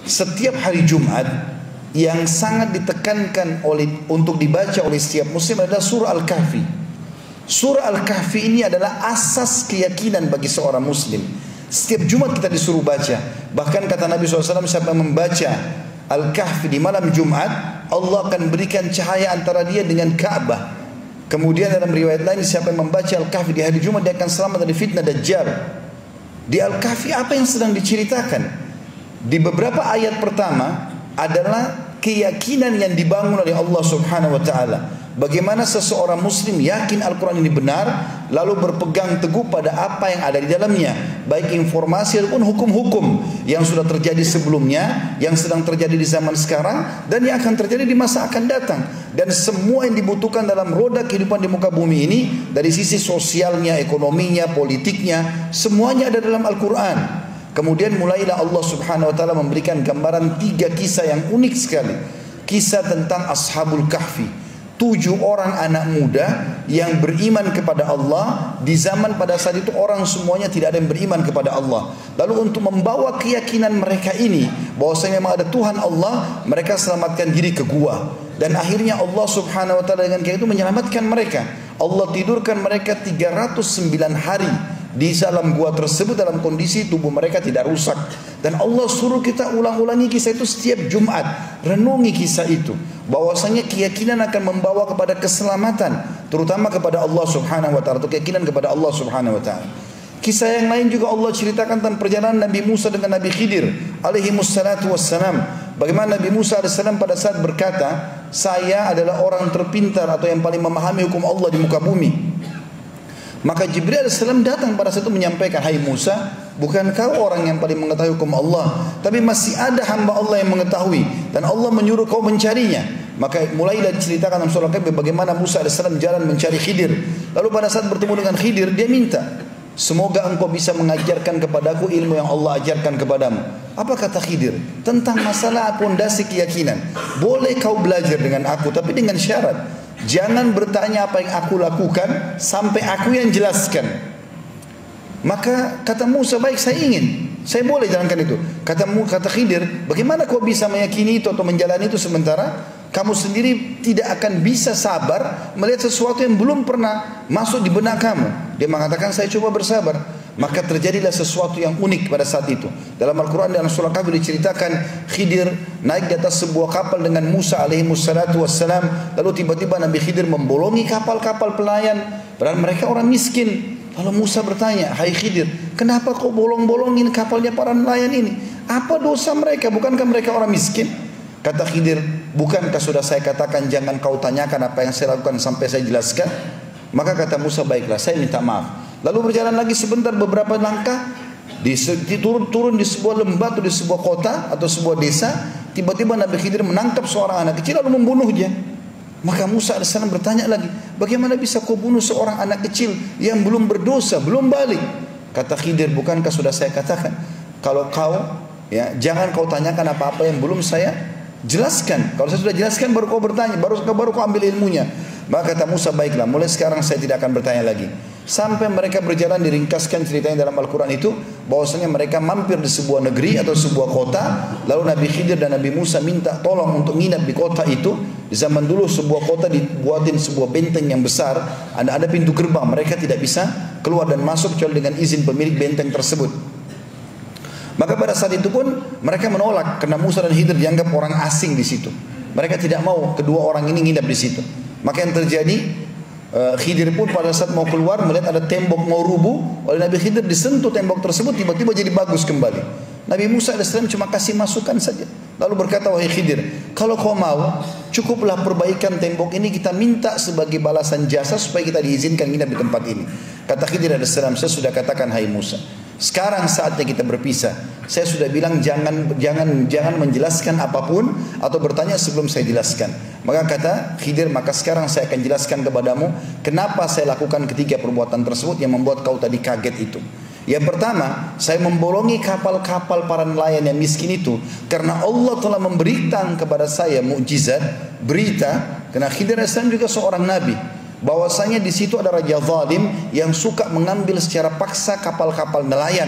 setiap hari Jumat yang sangat ditekankan untuk dibaca oleh setiap muslim adalah surah Al-Kahfi. Surah Al-Kahfi ini adalah asas keyakinan bagi seorang muslim. Setiap Jumat kita disuruh baca. Bahkan kata Nabi SAW, siapa membaca Al-Kahfi di malam Jumat, Allah akan berikan cahaya antara dia dengan Ka'bah. Kemudian dalam riwayat lain, siapa yang membaca Al-Kahfi di hari Jumat, dia akan selamat dari fitnah Dajjal. Di Al-Kahfi apa yang sedang diceritakan? Di beberapa ayat pertama adalah keyakinan yang dibangun oleh Allah Subhanahu wa taala. Bagaimana seseorang muslim yakin Al-Quran ini benar, lalu berpegang teguh pada apa yang ada di dalamnya, baik informasi ataupun hukum-hukum yang sudah terjadi sebelumnya, yang sedang terjadi di zaman sekarang, dan yang akan terjadi di masa akan datang. Dan semua yang dibutuhkan dalam roda kehidupan di muka bumi ini, dari sisi sosialnya, ekonominya, politiknya, semuanya ada dalam Al-Quran. Kemudian mulailah Allah Subhanahu wa taala memberikan gambaran 3 kisah yang unik sekali. Kisah tentang Ashabul Kahfi, 7 orang anak muda yang beriman kepada Allah. Di zaman pada saat itu orang semuanya tidak ada yang beriman kepada Allah. Lalu untuk membawa keyakinan mereka ini bahwasanya memang ada Tuhan Allah, mereka selamatkan diri ke gua. Dan akhirnya Allah Subhanahu wa taala dengan kayak itu menyelamatkan mereka. Allah tidurkan mereka 309 hari di dalam gua tersebut dalam kondisi tubuh mereka tidak rusak. Dan Allah suruh kita ulang-ulangi kisah itu setiap Jumat. Renungi kisah itu, bahwasanya keyakinan akan membawa kepada keselamatan, terutama kepada Allah Subhanahu wa taala, atau keyakinan kepada Allah Subhanahu wa taala. Kisah yang lain juga Allah ceritakan tentang perjalanan Nabi Musa dengan Nabi Khidir alaihi wassalatu wassalam. Bagaimana Nabi Musa alaihissalam pada saat berkata, saya adalah orang terpintar atau yang paling memahami hukum Allah di muka bumi. Maka Jibril alaihissalam datang pada saat itu menyampaikan, hai Musa, bukan kau orang yang paling mengetahui hukum Allah, tapi masih ada hamba Allah yang mengetahui, dan Allah menyuruh kau mencarinya. Maka mulailah diceritakan dalam surah Al-Kahfi bagaimana Musa alaihissalam jalan mencari Khidir. Lalu pada saat bertemu dengan Khidir, dia minta, semoga engkau bisa mengajarkan kepadaku ilmu yang Allah ajarkan kepadamu. Apa kata Khidir? Tentang masalah pondasi keyakinan. Boleh kau belajar dengan aku, tapi dengan syarat, jangan bertanya apa yang aku lakukan sampai aku yang jelaskan. Maka kata Musa, baik, saya ingin, saya boleh jalankan itu. Kata Khidir, bagaimana kau bisa meyakini itu atau menjalani itu sementara kamu sendiri tidak akan bisa sabar melihat sesuatu yang belum pernah masuk di benak kamu. Dia mengatakan, saya coba bersabar. Maka terjadilah sesuatu yang unik pada saat itu. Dalam Al-Quran dalam surah Kahfi diceritakan, Khidir naik di atas sebuah kapal dengan Musa alaihi wassalatu wassalam. Lalu tiba-tiba Nabi Khidir membolongi kapal-kapal pelayan, padahal mereka orang miskin. Lalu Musa bertanya, hai Khidir, kenapa kau bolong-bolongin kapalnya para nelayan ini? Apa dosa mereka? Bukankah mereka orang miskin? Kata Khidir, bukankah sudah saya katakan jangan kau tanyakan apa yang saya lakukan sampai saya jelaskan? Maka kata Musa, baiklah, saya minta maaf. Lalu berjalan lagi sebentar, beberapa langkah, turun di sebuah lembah atau di sebuah kota atau sebuah desa. Tiba-tiba Nabi Khidir menangkap seorang anak kecil lalu membunuhnya. Maka Musa AS bertanya lagi, bagaimana bisa kau bunuh seorang anak kecil yang belum berdosa, belum balik? Kata Khidir, bukankah sudah saya katakan, kalau kau jangan kau tanyakan apa-apa yang belum saya jelaskan. Kalau saya sudah jelaskan baru kau bertanya, baru kau ambil ilmunya. Maka kata Musa, baiklah, mulai sekarang saya tidak akan bertanya lagi. Sampai mereka berjalan, diringkaskan ceritanya dalam Al-Quran itu, bahwasanya mereka mampir di sebuah negeri atau sebuah kota. Lalu Nabi Khidir dan Nabi Musa minta tolong untuk nginap di kota itu. Di zaman dulu sebuah kota dibuatin sebuah benteng yang besar, ada pintu gerbang, mereka tidak bisa keluar dan masuk kecuali dengan izin pemilik benteng tersebut. Maka pada saat itu pun mereka menolak karena Musa dan Khidir dianggap orang asing di situ. Mereka tidak mau kedua orang ini nginap di situ. Maka yang terjadi, Khidir pun pada saat mau keluar melihat ada tembok mau rubuh. Oleh Nabi Khidir disentuh tembok tersebut, tiba-tiba jadi bagus kembali. Nabi Musa AS cuma kasih masukan saja. Lalu berkata, wahai Khidir, kalau kau mau, cukuplah perbaikan tembok ini, kita minta sebagai balasan jasa supaya kita diizinkan nginap di tempat ini. Kata Khidir AS, saya sudah katakan, hai Musa, sekarang saatnya kita berpisah. Saya sudah bilang jangan menjelaskan apapun atau bertanya sebelum saya jelaskan. Maka kata Khidir, maka sekarang saya akan jelaskan kepadamu kenapa saya lakukan ketiga perbuatan tersebut yang membuat kau tadi kaget itu. Yang pertama, saya membolongi kapal-kapal para nelayan yang miskin itu karena Allah telah memberikan kepada saya mukjizat, berita, karena Khidir AS juga seorang nabi, bahwasanya di situ ada raja zalim yang suka mengambil secara paksa kapal-kapal nelayan.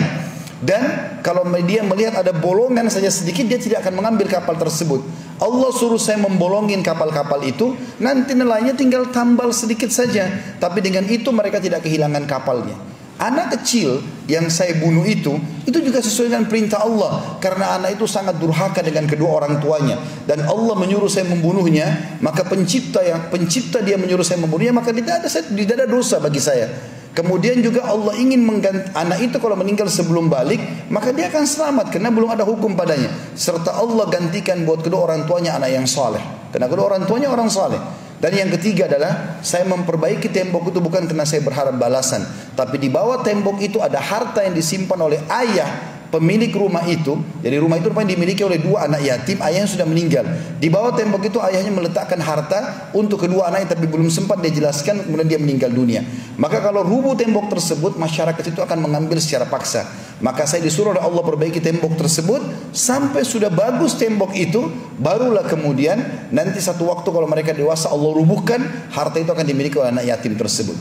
Dan kalau dia melihat ada bolongan saja sedikit, dia tidak akan mengambil kapal tersebut. Allah suruh saya membolongin kapal-kapal itu, nanti nelayannya tinggal tambal sedikit saja. Tapi dengan itu mereka tidak kehilangan kapalnya. Anak kecil yang saya bunuh itu juga sesuai dengan perintah Allah. Karena anak itu sangat durhaka dengan kedua orang tuanya. Dan Allah menyuruh saya membunuhnya, maka pencipta dia menyuruh saya membunuhnya, maka tidak ada dosa bagi saya. Kemudian juga Allah ingin mengganti anak itu, kalau meninggal sebelum balik, maka dia akan selamat karena belum ada hukum padanya. Serta Allah gantikan buat kedua orang tuanya anak yang saleh, karena kedua orang tuanya orang saleh. Dan yang ketiga adalah saya memperbaiki tembok itu bukan karena saya berharap balasan, tapi di bawah tembok itu ada harta yang disimpan oleh ayah pemilik rumah itu. Jadi rumah itu rupanya dimiliki oleh dua anak yatim, ayahnya sudah meninggal. Di bawah tembok itu ayahnya meletakkan harta untuk kedua anaknya, tapi belum sempat dia jelaskan, kemudian dia meninggal dunia. Maka kalau rubuh tembok tersebut, masyarakat itu akan mengambil secara paksa. Maka saya disuruh oleh Allah perbaiki tembok tersebut sampai sudah bagus tembok itu, barulah kemudian nanti satu waktu kalau mereka dewasa Allah rubuhkan, harta itu akan dimiliki oleh anak yatim tersebut.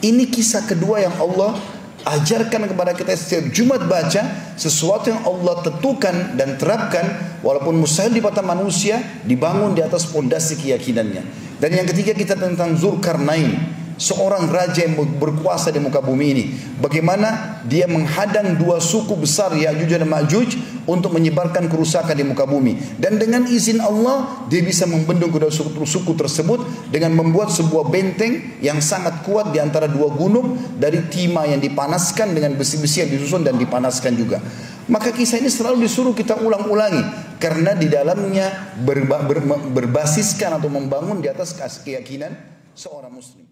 Ini kisah kedua yang Allah ajarkan kepada kita setiap Jumat baca, sesuatu yang Allah tentukan dan terapkan walaupun mustahil di mata manusia, dibangun di atas pondasi keyakinannya. Dan yang ketiga kita tentang Zulkarnain, seorang raja yang berkuasa di muka bumi ini. Bagaimana dia menghadang dua suku besar Ya'juj dan Ma'juj untuk menyebarkan kerusakan di muka bumi. Dan dengan izin Allah dia bisa membendung kedua suku tersebut dengan membuat sebuah benteng yang sangat kuat di antara dua gunung dari timah yang dipanaskan dengan besi-besi yang disusun dan dipanaskan juga. Maka kisah ini selalu disuruh kita ulang-ulangi karena di dalamnya berbasiskan atau membangun di atas keyakinan seorang muslim.